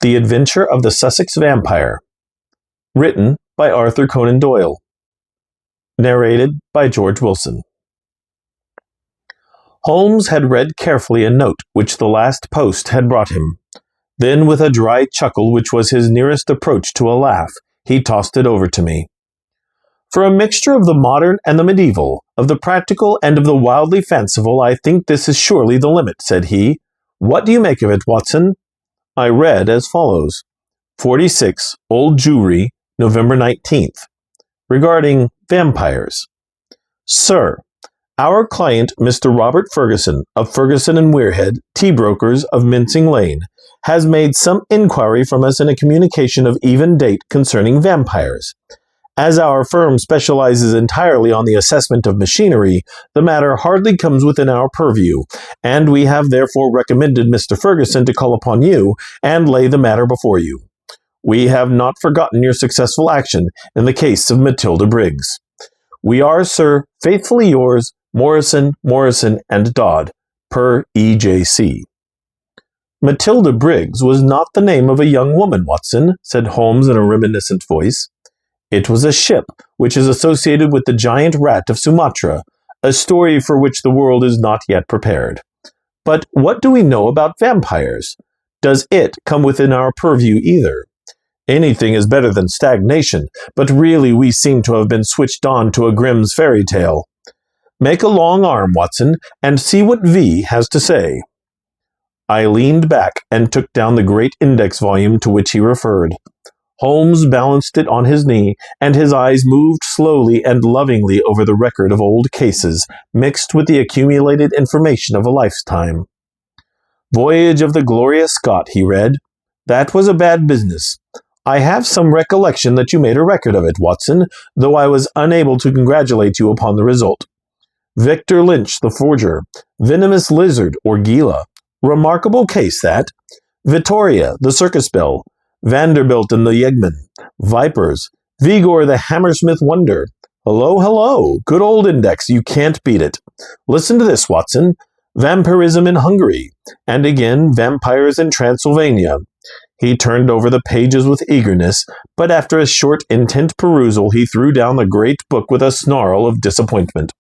The Adventure of the Sussex Vampire. Written by Arthur Conan Doyle. Narrated by George Willson. Holmes had read carefully a note which the last post had brought him. Then, with a dry chuckle which was his nearest approach to a laugh, he tossed it over to me. For a mixture of the modern and the medieval, of the practical and of the wildly fanciful, I think this is surely the limit, said he. What do you make of it, Watson? I read as follows. 46, Old Jewry, November 19th. Regarding vampires. Sir, our client, Mr. Robert Ferguson, of Ferguson and Weirhead, tea brokers of Mincing Lane, has made some inquiry from us in a communication of even date concerning vampires. As our firm specializes entirely on the assessment of machinery, the matter hardly comes within our purview, and we have therefore recommended Mr. Ferguson to call upon you and lay the matter before you. We have not forgotten your successful action in the case of Matilda Briggs. We are, sir, faithfully yours, Morrison, and Dodd, per E.J.C. Matilda Briggs was not the name of a young woman, Watson, said Holmes in a reminiscent voice. It was a ship which is associated with the giant rat of Sumatra, a story for which the world is not yet prepared. But what do we know about vampires? Does it come within our purview either? Anything is better than stagnation, but really we seem to have been switched on to a Grimm's fairy tale. Make a long arm, Watson, and see what V has to say. I leaned back and took down the great index volume to which he referred. Holmes balanced it on his knee, and his eyes moved slowly and lovingly over the record of old cases, mixed with the accumulated information of a lifetime. Voyage of the Glorious Scott, he read. That was a bad business. I have some recollection that you made a record of it, Watson, though I was unable to congratulate you upon the result. Victor Lynch, the forger. Venomous Lizard, or Gila. Remarkable case, that. Vittoria, the circus belle. Vanderbilt and the Yeggman. Vipers. Vigor the Hammersmith Wonder. Hello. Good old index. You can't beat it. Listen to this, Watson. Vampirism in Hungary. And again, vampires in Transylvania. He turned over the pages with eagerness, but after a short, intent perusal, he threw down the great book with a snarl of disappointment.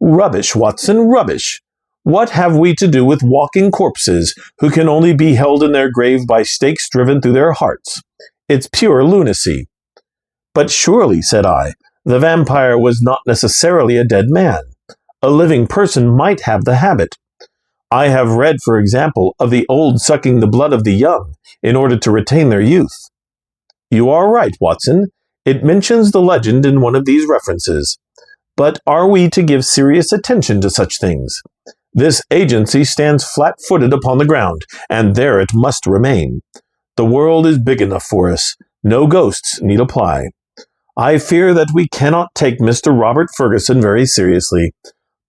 Rubbish, Watson, rubbish. What have we to do with walking corpses who can only be held in their grave by stakes driven through their hearts? It's pure lunacy. But surely, said I, the vampire was not necessarily a dead man. A living person might have the habit. I have read, for example, of the old sucking the blood of the young in order to retain their youth. You are right, Watson. It mentions the legend in one of these references. But are we to give serious attention to such things? This agency stands flat-footed upon the ground, and there it must remain. The world is big enough for us. No ghosts need apply. I fear that we cannot take Mr. Robert Ferguson very seriously.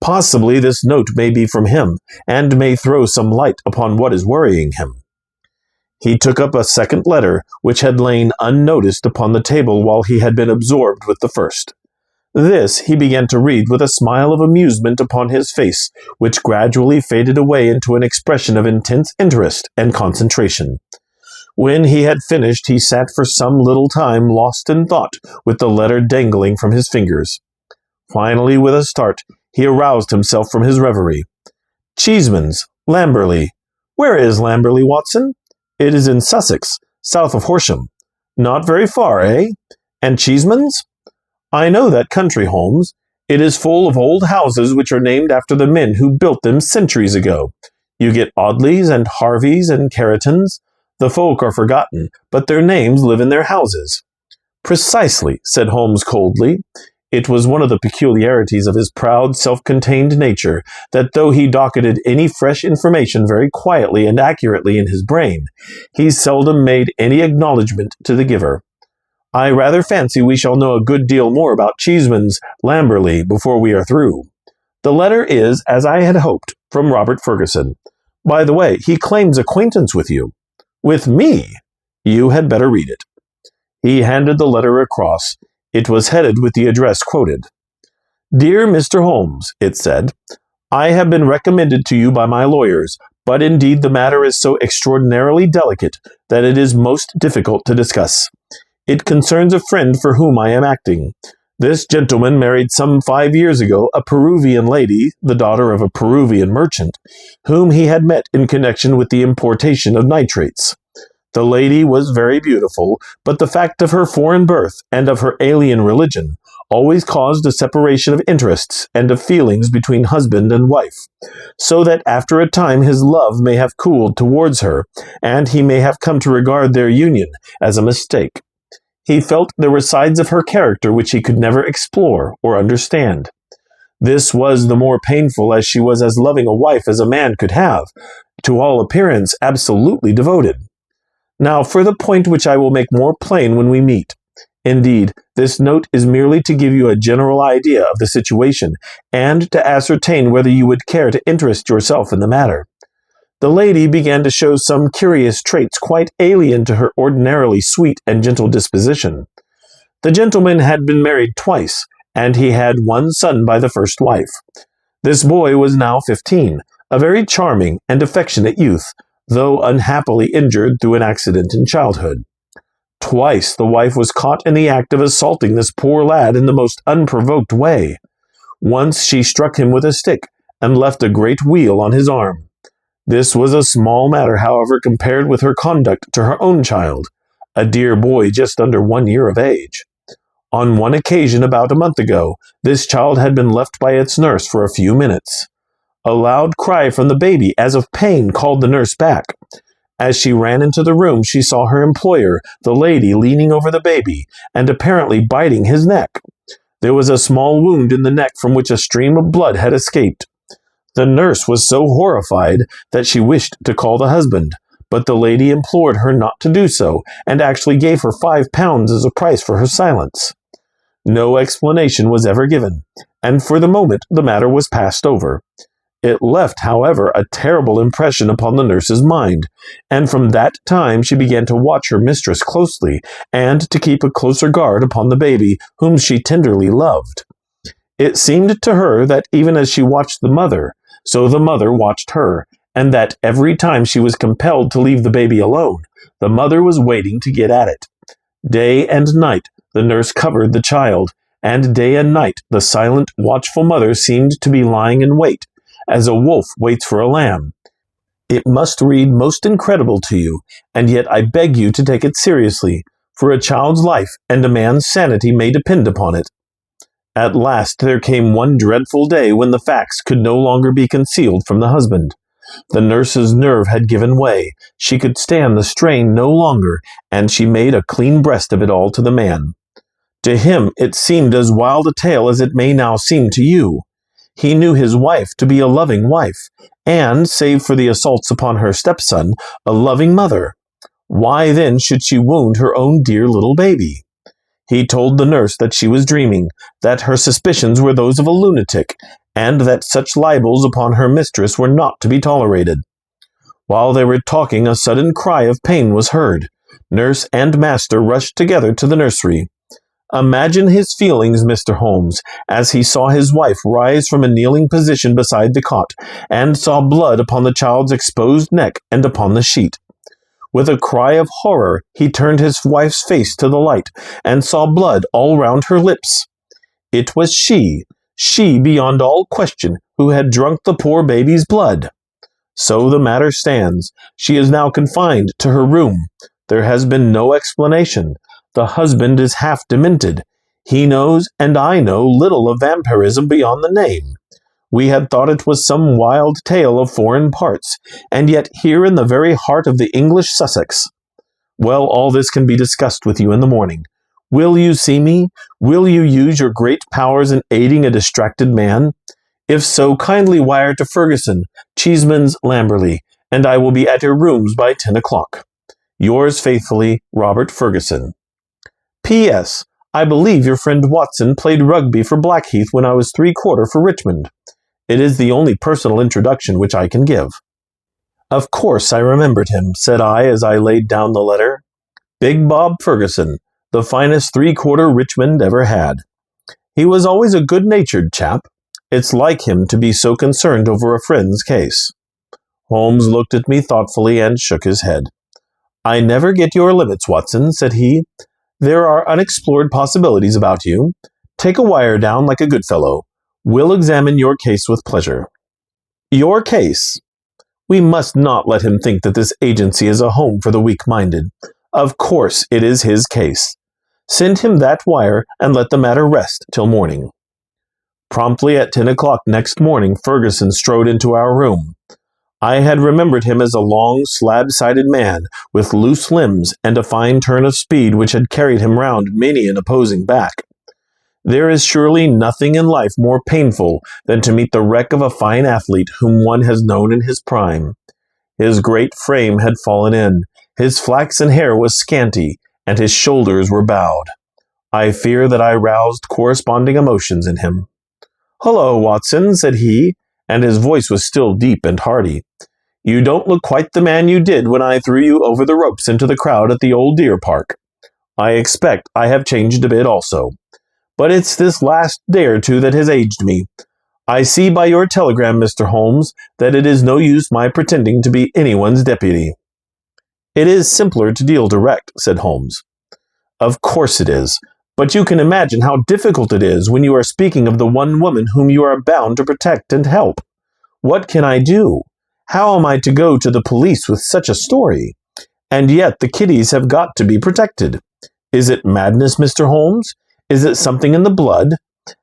Possibly this note may be from him, and may throw some light upon what is worrying him. He took up a second letter, which had lain unnoticed upon the table while he had been absorbed with the first. This he began to read with a smile of amusement upon his face, which gradually faded away into an expression of intense interest and concentration. When he had finished, he sat for some little time lost in thought, with the letter dangling from his fingers. Finally, with a start, he aroused himself from his reverie. Cheeseman's, Lamberley. Where is Lamberley, Watson? It is in Sussex, south of Horsham. Not very far, eh? And Cheeseman's? I know that country, Holmes. It is full of old houses which are named after the men who built them centuries ago. You get Audleys and Harveys and Carritons. The folk are forgotten, but their names live in their houses. Precisely, said Holmes coldly. It was one of the peculiarities of his proud, self-contained nature that though he docketed any fresh information very quietly and accurately in his brain, he seldom made any acknowledgment to the giver. I rather fancy we shall know a good deal more about Cheeseman's Lamberley before we are through. The letter is, as I had hoped, from Robert Ferguson. By the way, he claims acquaintance with you. With me? You had better read it. He handed the letter across. It was headed with the address quoted. Dear Mr. Holmes, it said, I have been recommended to you by my lawyers, but indeed the matter is so extraordinarily delicate that it is most difficult to discuss. It concerns a friend for whom I am acting. This gentleman married some 5 years ago a Peruvian lady, the daughter of a Peruvian merchant, whom he had met in connection with the importation of nitrates. The lady was very beautiful, but the fact of her foreign birth and of her alien religion always caused a separation of interests and of feelings between husband and wife, so that after a time his love may have cooled towards her, and he may have come to regard their union as a mistake. He felt there were sides of her character which he could never explore or understand. This was the more painful as she was as loving a wife as a man could have, to all appearance absolutely devoted. Now for the point which I will make more plain when we meet. Indeed, this note is merely to give you a general idea of the situation, and to ascertain whether you would care to interest yourself in the matter. The lady began to show some curious traits quite alien to her ordinarily sweet and gentle disposition. The gentleman had been married twice, and he had one son by the first wife. This boy was now 15, a very charming and affectionate youth, though unhappily injured through an accident in childhood. Twice the wife was caught in the act of assaulting this poor lad in the most unprovoked way. Once she struck him with a stick, and left a great weal on his arm. This was a small matter, however, compared with her conduct to her own child, a dear boy just under 1 year of age. On one occasion about a month ago, this child had been left by its nurse for a few minutes. A loud cry from the baby as of pain called the nurse back. As she ran into the room, she saw her employer, the lady, leaning over the baby, and apparently biting his neck. There was a small wound in the neck from which a stream of blood had escaped. The nurse was so horrified that she wished to call the husband, but the lady implored her not to do so, and actually gave her £5 as a price for her silence. No explanation was ever given, and for the moment the matter was passed over. It left, however, a terrible impression upon the nurse's mind, and from that time she began to watch her mistress closely, and to keep a closer guard upon the baby, whom she tenderly loved. It seemed to her that even as she watched the mother, so the mother watched her, and that every time she was compelled to leave the baby alone, the mother was waiting to get at it. Day and night the nurse covered the child, and day and night the silent, watchful mother seemed to be lying in wait, as a wolf waits for a lamb. It must read most incredible to you, and yet I beg you to take it seriously, for a child's life and a man's sanity may depend upon it. At last there came one dreadful day when the facts could no longer be concealed from the husband. The nurse's nerve had given way, she could stand the strain no longer, and she made a clean breast of it all to the man. To him it seemed as wild a tale as it may now seem to you. He knew his wife to be a loving wife, and, save for the assaults upon her stepson, a loving mother. Why then should she wound her own dear little baby? He told the nurse that she was dreaming, that her suspicions were those of a lunatic, and that such libels upon her mistress were not to be tolerated. While they were talking, a sudden cry of pain was heard. Nurse and master rushed together to the nursery. Imagine his feelings, Mr. Holmes, as he saw his wife rise from a kneeling position beside the cot, and saw blood upon the child's exposed neck and upon the sheet. With a cry of horror, he turned his wife's face to the light, and saw blood all round her lips. It was she beyond all question, who had drunk the poor baby's blood. So the matter stands. She is now confined to her room. There has been no explanation. The husband is half demented. He knows, and I know, little of vampirism beyond the name. We had thought it was some wild tale of foreign parts, and yet here in the very heart of the English Sussex. Well, all this can be discussed with you in the morning. Will you see me? Will you use your great powers in aiding a distracted man? If so, kindly wire to Ferguson, Cheeseman's, Lamberley, and I will be at your rooms by 10 o'clock. Yours faithfully, Robert Ferguson. P.S. I believe your friend Watson played rugby for Blackheath when I was 3/4 for Richmond. It is the only personal introduction which I can give. Of course I remembered him, said I as I laid down the letter. Big Bob Ferguson, the finest 3/4 Richmond ever had. He was always a good-natured chap. It's like him to be so concerned over a friend's case. Holmes looked at me thoughtfully and shook his head. I never get your limits, Watson, said he. There are unexplored possibilities about you. Take a wire down like a good fellow. We'll examine your case with pleasure. Your case? We must not let him think that this agency is a home for the weak-minded. Of course it is his case. Send him that wire and let the matter rest till morning. Promptly at 10 o'clock next morning, Ferguson strode into our room. I had remembered him as a long, slab-sided man, with loose limbs and a fine turn of speed which had carried him round many an opposing back. There is surely nothing in life more painful than to meet the wreck of a fine athlete whom one has known in his prime. His great frame had fallen in, his flaxen hair was scanty, and his shoulders were bowed. I fear that I roused corresponding emotions in him. "Hullo, Watson," said he, and his voice was still deep and hearty. "You don't look quite the man you did when I threw you over the ropes into the crowd at the old deer park. I expect I have changed a bit also. But it's this last day or two that has aged me. I see by your telegram, Mr. Holmes, that it is no use my pretending to be anyone's deputy." "It is simpler to deal direct," said Holmes. "Of course it is. But you can imagine how difficult it is when you are speaking of the one woman whom you are bound to protect and help. What can I do? How am I to go to the police with such a story? And yet the kiddies have got to be protected. Is it madness, Mr. Holmes? Is it something in the blood?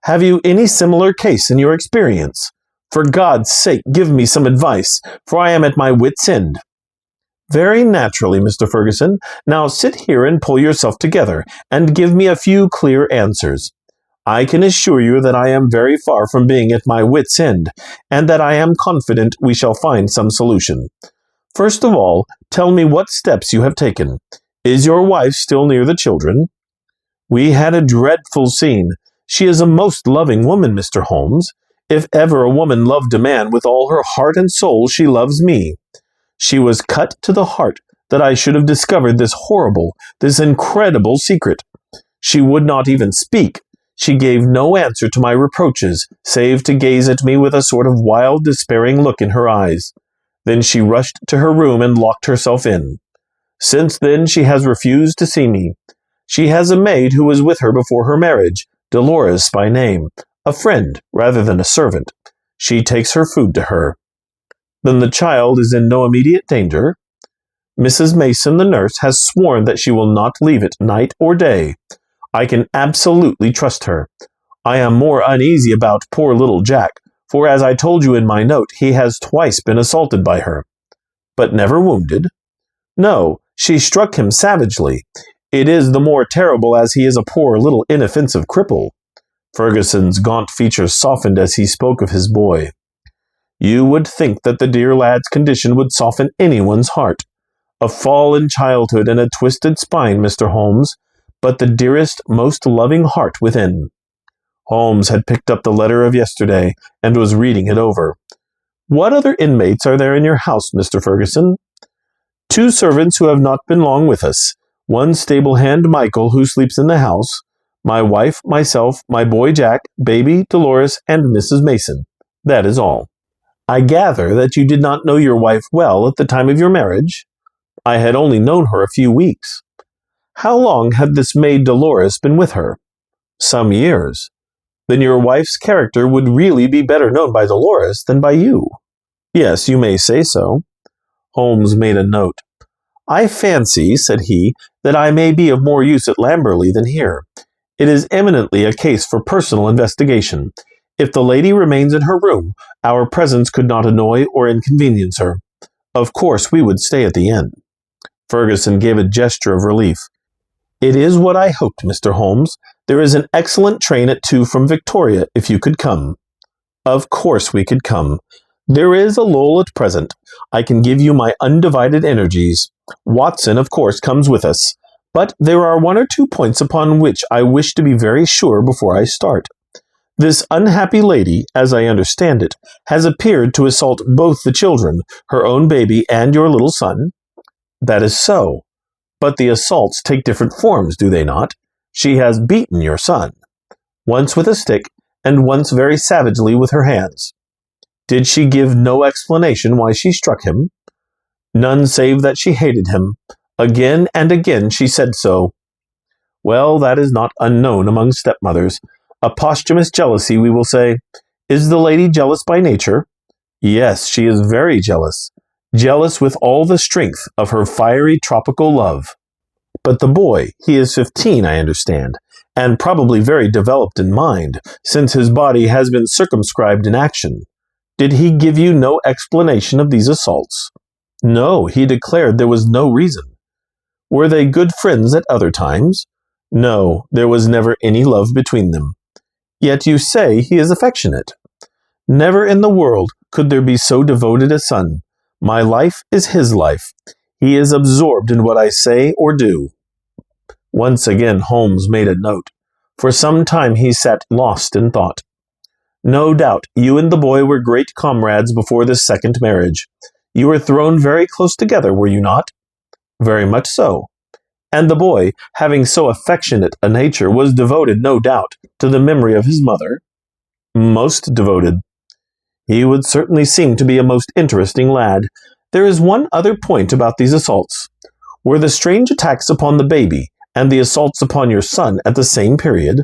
Have you any similar case in your experience? For God's sake, give me some advice, for I am at my wits' end." "Very naturally, Mr. Ferguson. Now sit here and pull yourself together, and give me a few clear answers. I can assure you that I am very far from being at my wits' end, and that I am confident we shall find some solution. First of all, tell me what steps you have taken. Is your wife still near the children?" "We had a dreadful scene. She is a most loving woman, Mr. Holmes. If ever a woman loved a man with all her heart and soul, she loves me. She was cut to the heart that I should have discovered this horrible, this incredible secret. She would not even speak. She gave no answer to my reproaches, save to gaze at me with a sort of wild, despairing look in her eyes. Then she rushed to her room and locked herself in. Since then she has refused to see me. She has a maid who was with her before her marriage, Dolores by name, a friend rather than a servant. She takes her food to her." "Then the child is in no immediate danger?" "Mrs. Mason, the nurse, has sworn that she will not leave it night or day. I can absolutely trust her. I am more uneasy about poor little Jack, for as I told you in my note, he has twice been assaulted by her." "But never wounded?" "No, she struck him savagely. It is the more terrible as he is a poor little inoffensive cripple." Ferguson's gaunt features softened as he spoke of his boy. "You would think that the dear lad's condition would soften anyone's heart. A fall in childhood and a twisted spine, Mr. Holmes, but the dearest, most loving heart within." Holmes had picked up the letter of yesterday and was reading it over. "What other inmates are there in your house, Mr. Ferguson?" "Two servants who have not been long with us. One stable hand, Michael, who sleeps in the house. My wife, myself, my boy Jack, baby, Dolores, and Mrs. Mason. That is all." "I gather that you did not know your wife well at the time of your marriage?" "I had only known her a few weeks." "How long had this maid Dolores been with her?" "Some years." "Then your wife's character would really be better known by Dolores than by you." "Yes, you may say so." Holmes made a note. "I fancy," said he, "that I may be of more use at Lamberley than here. It is eminently a case for personal investigation. If the lady remains in her room, our presence could not annoy or inconvenience her. Of course, we would stay at the inn." Ferguson gave a gesture of relief. "It is what I hoped, Mr. Holmes. There is an excellent train at 2 from Victoria, if you could come." "Of course we could come. There is a lull at present. I can give you my undivided energies. Watson, of course, comes with us. But there are 1 or 2 points upon which I wish to be very sure before I start. This unhappy lady, as I understand it, has appeared to assault both the children, her own baby and your little son?" "That is so. But the assaults take different forms, do they not? She has beaten your son. Once with a stick, and once very savagely with her hands." Did she give no explanation why she struck him? None save that she hated him. Again and again she said so. Well, that is not unknown among stepmothers. A posthumous jealousy, we will say. Is the lady jealous by nature? Yes, she is very jealous. Jealous with all the strength of her fiery tropical love. But the boy, he is 15, I understand, and probably very developed in mind, since his body has been circumscribed in action. Did he give you no explanation of these assaults? No, he declared there was no reason. Were they good friends at other times? No, there was never any love between them. Yet you say he is affectionate. Never in the world could there be so devoted a son. My life is his life. He is absorbed in what I say or do. Once again Holmes made a note. For some time he sat lost in thought. No doubt you and the boy were great comrades before this second marriage. You were thrown very close together, were you not? Very much so. And the boy, having so affectionate a nature, was devoted, no doubt, to the memory of his mother? Most devoted. He would certainly seem to be a most interesting lad. There is one other point about these assaults. Were the strange attacks upon the baby and the assaults upon your son at the same period?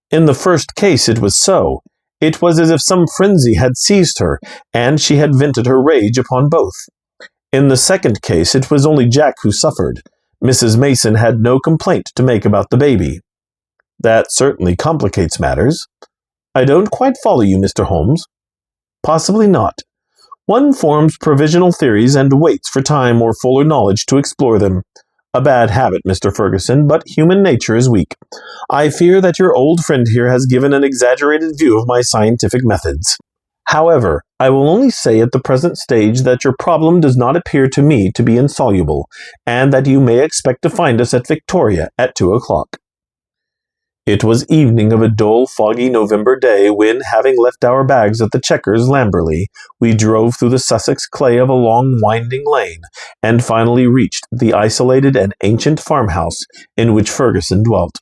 In the first case it was so. It was as if some frenzy had seized her, and she had vented her rage upon both. In the second case it was only Jack who suffered. Mrs. Mason had no complaint to make about the baby. That certainly complicates matters. I don't quite follow you, Mr. Holmes. Possibly not. One forms provisional theories and waits for time or fuller knowledge to explore them. A bad habit, Mr. Ferguson, but human nature is weak. I fear that your old friend here has given an exaggerated view of my scientific methods. However, I will only say at the present stage that your problem does not appear to me to be insoluble, and that you may expect to find us at Victoria at 2 o'clock. It was evening of a dull, foggy November day when, having left our bags at the Chequers, Lamberley, we drove through the Sussex clay of a long, winding lane, and finally reached the isolated and ancient farmhouse in which Ferguson dwelt.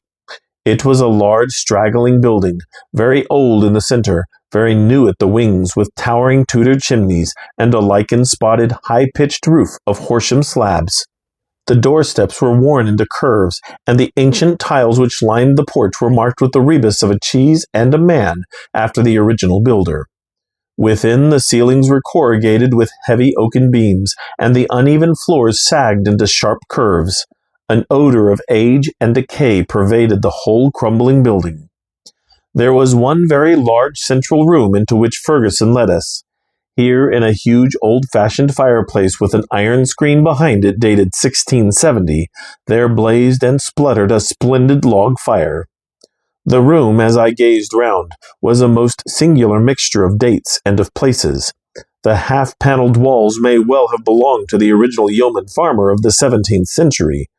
It was a large, straggling building, very old in the centre, very new at the wings, with towering Tudor chimneys and a lichen-spotted, high-pitched roof of Horsham slabs. The doorsteps were worn into curves, and the ancient tiles which lined the porch were marked with the rebus of a cheese and a man after the original builder. Within, the ceilings were corrugated with heavy oaken beams, and the uneven floors sagged into sharp curves. An odor of age and decay pervaded the whole crumbling building. There was one very large central room into which Ferguson led us. Here, in a huge old-fashioned fireplace with an iron screen behind it dated 1670, there blazed and spluttered a splendid log fire. The room, as I gazed round, was a most singular mixture of dates and of places. The half-panelled walls may well have belonged to the original yeoman farmer of the 17th century.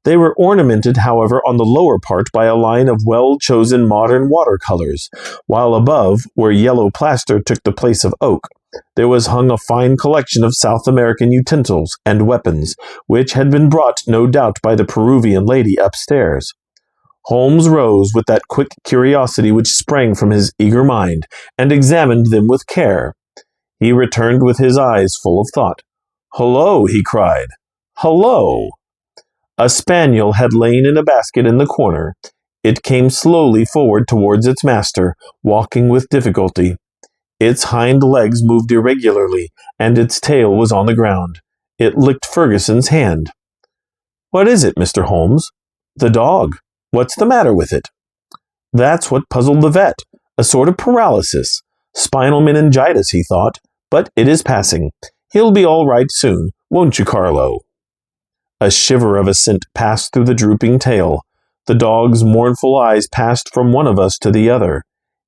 They were ornamented, however, on the lower part by a line of well-chosen modern watercolors, while above, where yellow plaster took the place of oak, there was hung a fine collection of South American utensils and weapons, which had been brought, no doubt, by the Peruvian lady upstairs. Holmes rose with that quick curiosity which sprang from his eager mind, and examined them with care. He returned with his eyes full of thought. "Hullo!" he cried. "Hullo!" A spaniel had lain in a basket in the corner. It came slowly forward towards its master, walking with difficulty. Its hind legs moved irregularly, and its tail was on the ground. It licked Ferguson's hand. "What is it, Mr. Holmes?" "The dog. What's the matter with it?" That's what puzzled the vet. A sort of paralysis. Spinal meningitis, he thought, but it is passing. He'll be all right soon, won't you, Carlo? A shiver of assent passed through the drooping tail. The dog's mournful eyes passed from one of us to the other.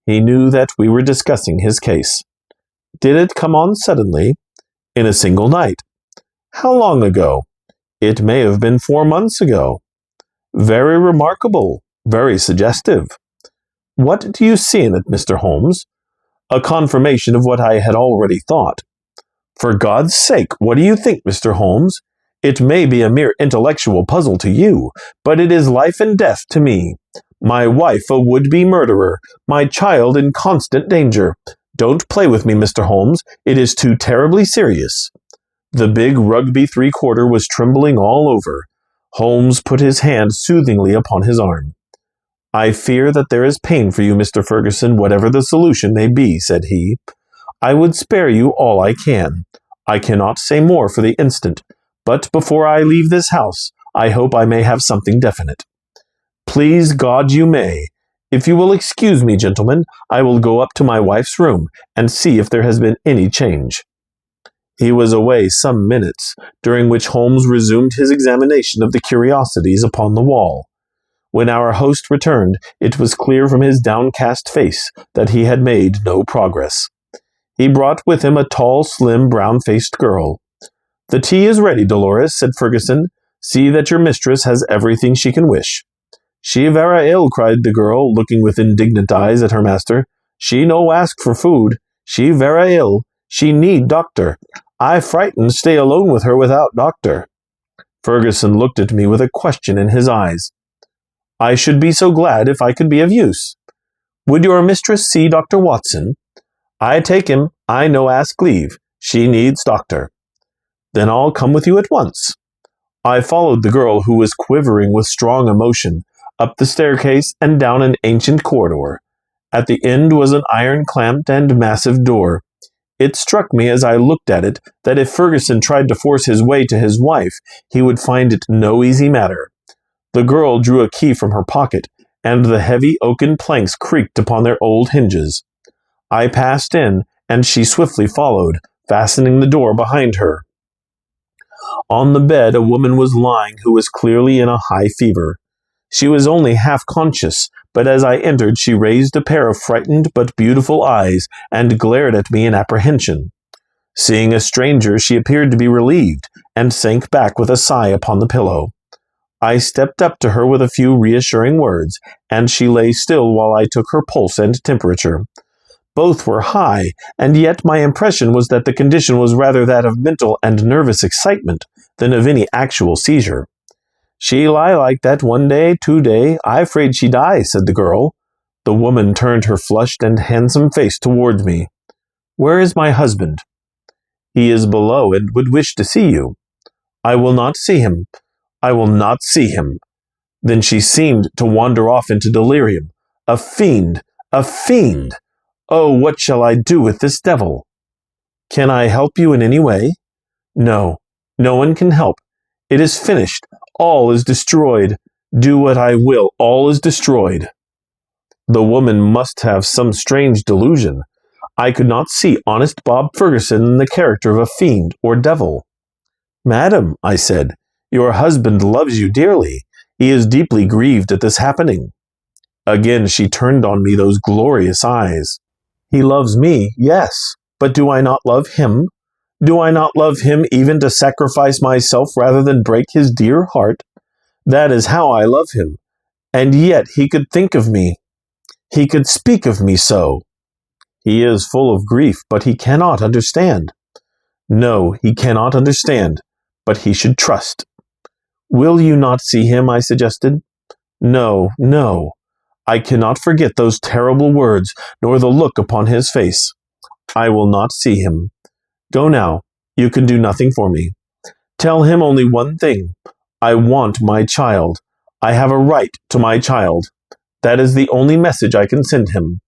He knew that we were discussing his case. Did it come on suddenly? In a single night. How long ago? It may have been 4 months ago. Very remarkable, very suggestive. What do you see in it, Mr. Holmes? A confirmation of what I had already thought. For God's sake, what do you think, Mr. Holmes? It may be a mere intellectual puzzle to you, but it is life and death to me. My wife a would-be murderer, my child in constant danger. Don't play with me, Mr. Holmes. It is too terribly serious." The big rugby three-quarter was trembling all over. Holmes put his hand soothingly upon his arm. "I fear that there is pain for you, Mr. Ferguson, whatever the solution may be," said he. "I would spare you all I can. I cannot say more for the instant, but before I leave this house, I hope I may have something definite. Please God you may. If you will excuse me, gentlemen, I will go up to my wife's room and see if there has been any change." He was away some minutes, during which Holmes resumed his examination of the curiosities upon the wall. When our host returned, it was clear from his downcast face that he had made no progress. He brought with him a tall, slim, brown-faced girl. "The tea is ready, Dolores," said Ferguson. "See that your mistress has everything she can wish." "She vera ill," cried the girl, looking with indignant eyes at her master. "She no ask for food. She vera ill. She need doctor. I frightened stay alone with her without doctor." Ferguson looked at me with a question in his eyes. "I should be so glad if I could be of use. Would your mistress see Dr. Watson?" "I take him. I no ask leave. She needs doctor." "Then I'll come with you at once." I followed the girl, who was quivering with strong emotion, up the staircase and down an ancient corridor. At the end was an iron-clamped and massive door. It struck me as I looked at it that if Ferguson tried to force his way to his wife, he would find it no easy matter. The girl drew a key from her pocket, and the heavy oaken planks creaked upon their old hinges. I passed in, and she swiftly followed, fastening the door behind her. On the bed a woman was lying who was clearly in a high fever. She was only half conscious, but as I entered she raised a pair of frightened but beautiful eyes and glared at me in apprehension. Seeing a stranger, she appeared to be relieved, and sank back with a sigh upon the pillow. I stepped up to her with a few reassuring words, and she lay still while I took her pulse and temperature. Both were high, and yet my impression was that the condition was rather that of mental and nervous excitement than of any actual seizure. "She lie like that 1 day, 2 day. I afraid she die," said the girl. The woman turned her flushed and handsome face towards me. "Where is my husband?" "He is below and would wish to see you." "I will not see him. I will not see him." Then she seemed to wander off into delirium. "A fiend! A fiend! Oh, what shall I do with this devil?" "Can I help you in any way?" "No, no one can help. It is finished. All is destroyed. Do what I will, all is destroyed." The woman must have some strange delusion. I could not see honest Bob Ferguson in the character of a fiend or devil. "Madam," I said, "your husband loves you dearly. He is deeply grieved at this happening." Again she turned on me those glorious eyes. "He loves me, yes, but do I not love him? Do I not love him even to sacrifice myself rather than break his dear heart? That is how I love him. And yet he could think of me. He could speak of me so. He is full of grief, but he cannot understand. No, he cannot understand, but he should trust." "Will you not see him?" I suggested. "No, no. I cannot forget those terrible words, nor the look upon his face. I will not see him. Go now. You can do nothing for me. Tell him only one thing. I want my child. I have a right to my child. That is the only message I can send him."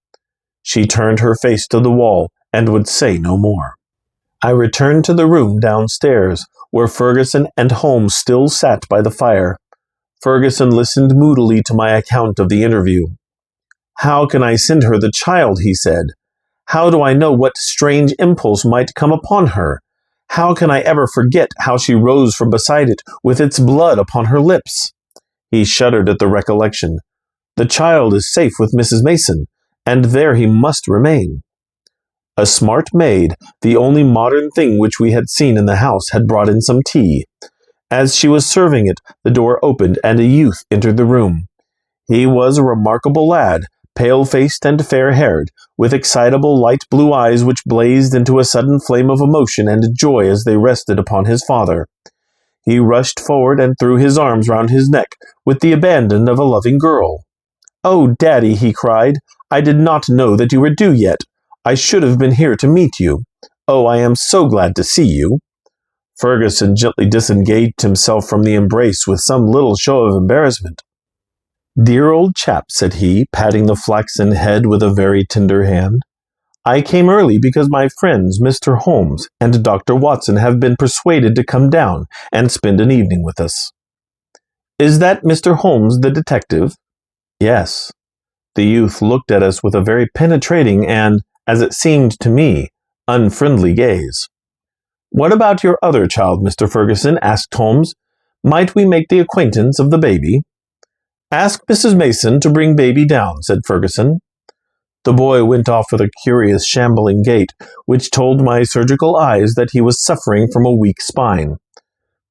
She turned her face to the wall and would say no more. I returned to the room downstairs, where Ferguson and Holmes still sat by the fire. Ferguson listened moodily to my account of the interview. "How can I send her the child?" he said. "How do I know what strange impulse might come upon her? How can I ever forget how she rose from beside it with its blood upon her lips?" He shuddered at the recollection. "The child is safe with Mrs. Mason, and there he must remain." A smart maid, the only modern thing which we had seen in the house, had brought in some tea. As she was serving it, the door opened and a youth entered the room. He was a remarkable lad, pale-faced and fair-haired, with excitable light blue eyes which blazed into a sudden flame of emotion and joy as they rested upon his father. He rushed forward and threw his arms round his neck with the abandon of a loving girl. "Oh, Daddy," he cried, "I did not know that you were due yet. I should have been here to meet you. Oh, I am so glad to see you." Ferguson gently disengaged himself from the embrace with some little show of embarrassment. "Dear old chap," said he, patting the flaxen head with a very tender hand. "I came early because my friends, Mr. Holmes and Dr. Watson, have been persuaded to come down and spend an evening with us." "Is that Mr. Holmes, the detective?" "Yes." The youth looked at us with a very penetrating and, as it seemed to me, unfriendly gaze. "What about your other child, Mr. Ferguson?" asked Holmes. "Might we make the acquaintance of the baby?" "Ask Mrs. Mason to bring baby down," said Ferguson. The boy went off with a curious shambling gait, which told my surgical eyes that he was suffering from a weak spine.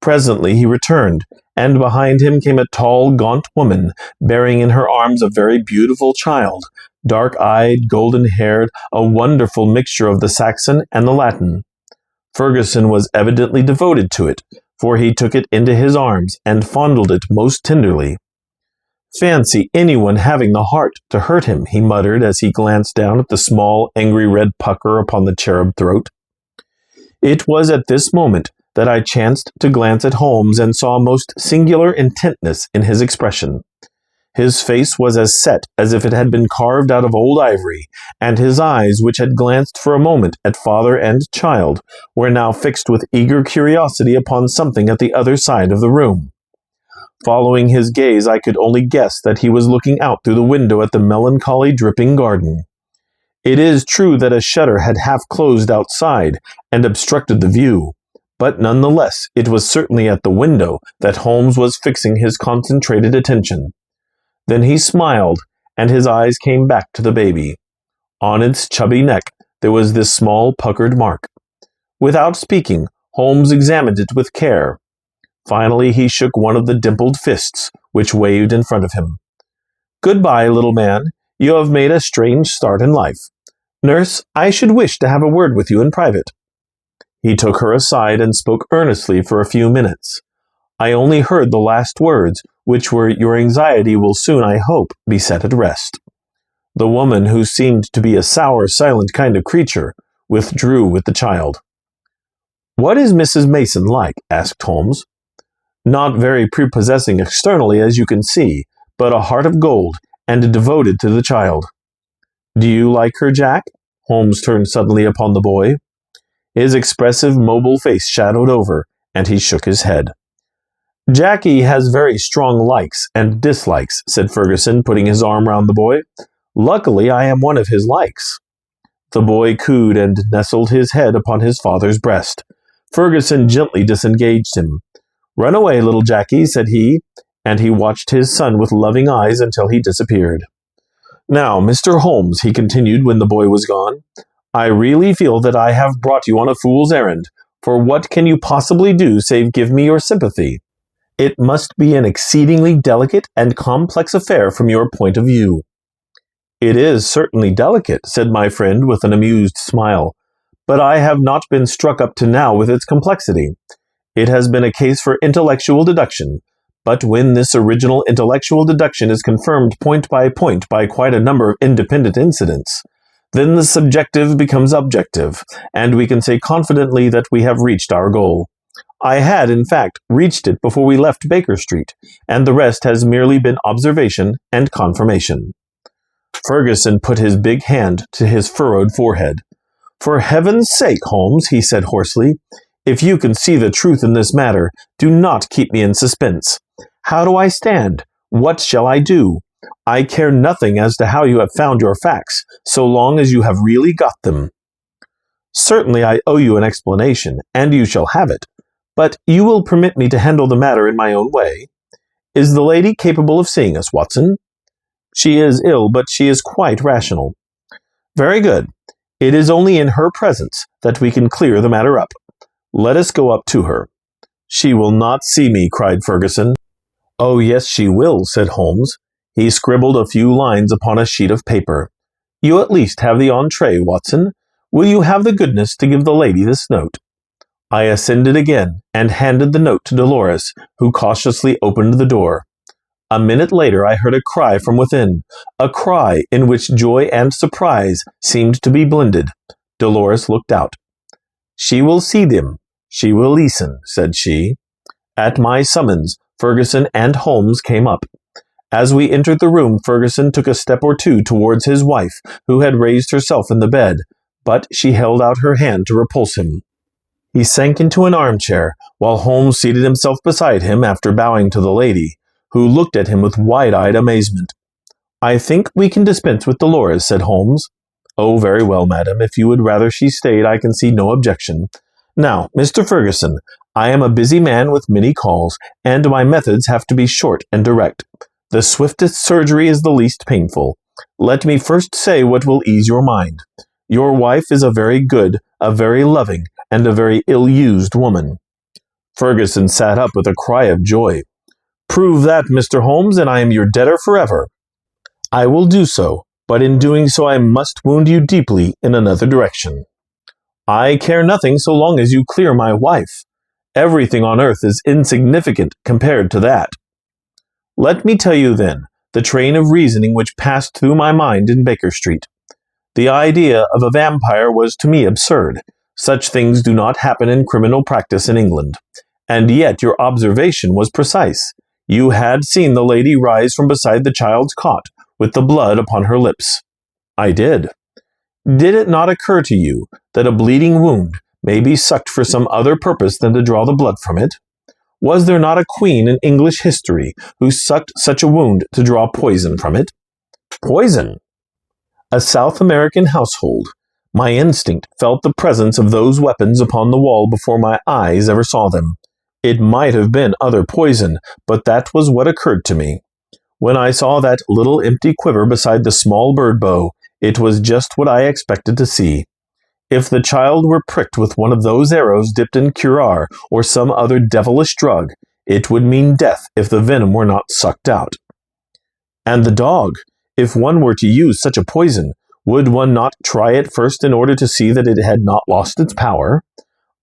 Presently he returned, and behind him came a tall, gaunt woman, bearing in her arms a very beautiful child, dark-eyed, golden-haired, a wonderful mixture of the Saxon and the Latin. Ferguson was evidently devoted to it, for he took it into his arms and fondled it most tenderly. "Fancy anyone having the heart to hurt him," he muttered as he glanced down at the small, angry red pucker upon the cherub throat. It was at this moment that I chanced to glance at Holmes and saw a most singular intentness in his expression. His face was as set as if it had been carved out of old ivory, and his eyes, which had glanced for a moment at father and child, were now fixed with eager curiosity upon something at the other side of the room. Following his gaze, I could only guess that he was looking out through the window at the melancholy dripping garden. It is true that a shutter had half closed outside and obstructed the view, but none the less it was certainly at the window that Holmes was fixing his concentrated attention. Then he smiled, and his eyes came back to the baby. On its chubby neck there was this small puckered mark. Without speaking, Holmes examined it with care. Finally he shook one of the dimpled fists, which waved in front of him. "Goodbye, little man. You have made a strange start in life. Nurse, I should wish to have a word with you in private." He took her aside and spoke earnestly for a few minutes. I only heard the last words, which were, "Your anxiety will soon, I hope, be set at rest." The woman, who seemed to be a sour, silent kind of creature, withdrew with the child. "What is Mrs. Mason like?" asked Holmes. "Not very prepossessing externally, as you can see, but a heart of gold, and devoted to the child." "Do you like her, Jack?" Holmes turned suddenly upon the boy. His expressive, mobile face shadowed over, and he shook his head. "Jackie has very strong likes and dislikes," said Ferguson, putting his arm round the boy. "Luckily, I am one of his likes." The boy cooed and nestled his head upon his father's breast. Ferguson gently disengaged him. "Run away, little Jackie," said he, and he watched his son with loving eyes until he disappeared. "Now, Mr. Holmes," he continued when the boy was gone, "I really feel that I have brought you on a fool's errand, for what can you possibly do save give me your sympathy? It must be an exceedingly delicate and complex affair from your point of view." "It is certainly delicate," said my friend with an amused smile, "but I have not been struck up to now with its complexity. It has been a case for intellectual deduction, but when this original intellectual deduction is confirmed point by quite a number of independent incidents, then the subjective becomes objective, and we can say confidently that we have reached our goal. I had, in fact, reached it before we left Baker Street, and the rest has merely been observation and confirmation." Ferguson put his big hand to his furrowed forehead. "For heaven's sake, Holmes," he said hoarsely, "if you can see the truth in this matter, do not keep me in suspense. How do I stand? What shall I do? I care nothing as to how you have found your facts, so long as you have really got them. Certainly I owe you an explanation, and you shall have it. But you will permit me to handle the matter in my own way. Is the lady capable of seeing us, Watson?" "She is ill, but she is quite rational." "Very good. It is only in her presence that we can clear the matter up. Let us go up to her." "She will not see me," cried Ferguson. "Oh, yes, she will," said Holmes. He scribbled a few lines upon a sheet of paper. "You at least have the entree, Watson. Will you have the goodness to give the lady this note?" I ascended again, and handed the note to Dolores, who cautiously opened the door. A minute later I heard a cry from within, a cry in which joy and surprise seemed to be blended. Dolores looked out. "She will see them. She will listen," said she. At my summons, Ferguson and Holmes came up. As we entered the room, Ferguson took a step or two towards his wife, who had raised herself in the bed, but she held out her hand to repulse him. He sank into an armchair, while Holmes seated himself beside him after bowing to the lady, who looked at him with wide-eyed amazement. "I think we can dispense with Dolores," said Holmes. "Oh, very well, madam. If you would rather she stayed, I can see no objection. Now, Mr. Ferguson, I am a busy man with many calls, and my methods have to be short and direct. The swiftest surgery is the least painful. Let me first say what will ease your mind. Your wife is a very good, a very loving, and a very ill-used woman." Ferguson sat up with a cry of joy. "Prove that, Mr. Holmes, and I am your debtor forever." "I will do so, but in doing so I must wound you deeply in another direction." "I care nothing so long as you clear my wife. Everything on earth is insignificant compared to that." "Let me tell you, then, the train of reasoning which passed through my mind in Baker Street. The idea of a vampire was to me absurd. Such things do not happen in criminal practice in England. And yet your observation was precise. You had seen the lady rise from beside the child's cot, with the blood upon her lips." "I did." "Did it not occur to you that a bleeding wound may be sucked for some other purpose than to draw the blood from it? Was there not a queen in English history who sucked such a wound to draw poison from it?" "Poison?" "A South American household. My instinct felt the presence of those weapons upon the wall before my eyes ever saw them. It might have been other poison, but that was what occurred to me. When I saw that little empty quiver beside the small bird bow, it was just what I expected to see. If the child were pricked with one of those arrows dipped in curare or some other devilish drug, it would mean death if the venom were not sucked out." "And the dog? If one were to use such a poison, would one not try it first in order to see that it had not lost its power?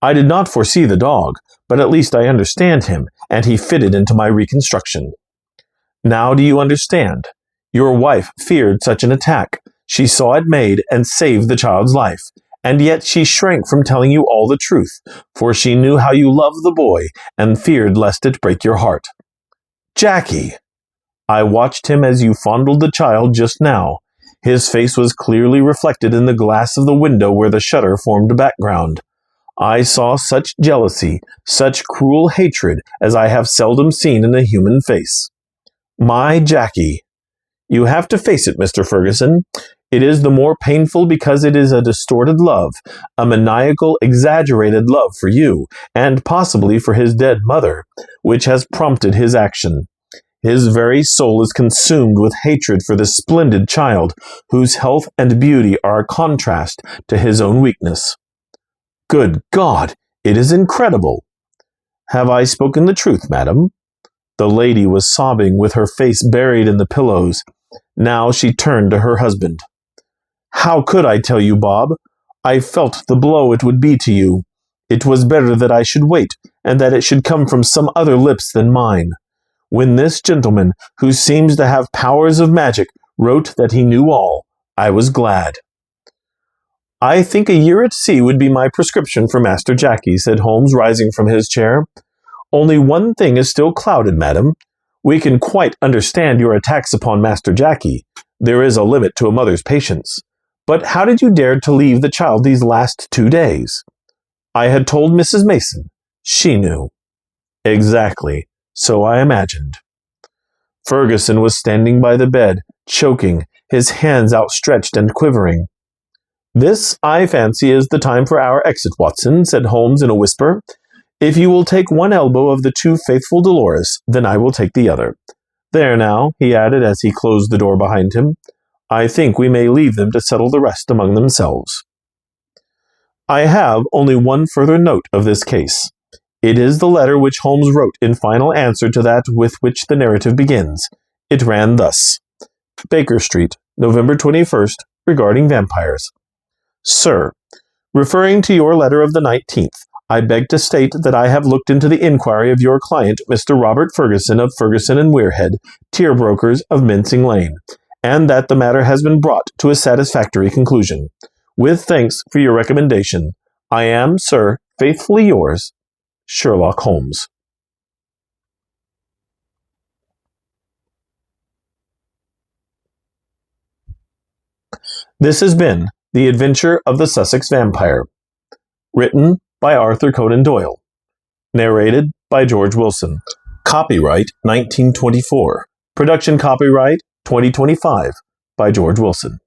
I did not foresee the dog, but at least I understand him, and he fitted into my reconstruction." "Now do you understand? Your wife feared such an attack. She saw it made and saved the child's life, and yet she shrank from telling you all the truth, for she knew how you loved the boy and feared lest it break your heart." "Jackie!" "I watched him as you fondled the child just now. His face was clearly reflected in the glass of the window where the shutter formed a background. I saw such jealousy, such cruel hatred as I have seldom seen in a human face. My Jackie! You have to face it, Mr. Ferguson. It is the more painful because it is a distorted love, a maniacal, exaggerated love for you, and possibly for his dead mother, which has prompted his action. His very soul is consumed with hatred for this splendid child, whose health and beauty are a contrast to his own weakness." "Good God! It is incredible!" "Have I spoken the truth, madam?" The lady was sobbing with her face buried in the pillows. Now she turned to her husband. "How could I tell you, Bob? I felt the blow it would be to you. It was better that I should wait, and that it should come from some other lips than mine. When this gentleman, who seems to have powers of magic, wrote that he knew all, I was glad." "I think a year at sea would be my prescription for Master Jackie," said Holmes, rising from his chair. "Only one thing is still clouded, madam. We can quite understand your attacks upon Master Jackie. There is a limit to a mother's patience. But how did you dare to leave the child these last 2 days?" "I had told Mrs. Mason. She knew." "Exactly. So I imagined." Ferguson was standing by the bed, choking, his hands outstretched and quivering. "This, I fancy, is the time for our exit, Watson," said Holmes in a whisper. "If you will take one elbow of the two faithful Dolores, then I will take the other. There now," he added as he closed the door behind him. "I think we may leave them to settle the rest among themselves." I have only one further note of this case. It is the letter which Holmes wrote in final answer to that with which the narrative begins. It ran thus: Baker Street, November 21st, regarding vampires. Sir, referring to your letter of the 19th, I beg to state that I have looked into the inquiry of your client, Mr. Robert Ferguson of Ferguson and Weirhead, tier brokers of Mincing Lane, and that the matter has been brought to a satisfactory conclusion. With thanks for your recommendation, I am, sir, faithfully yours, Sherlock Holmes. This has been The Adventure of the Sussex Vampire, written by Arthur Conan Doyle, narrated by George Willson. Copyright 1924. Production copyright 2025 by George Willson.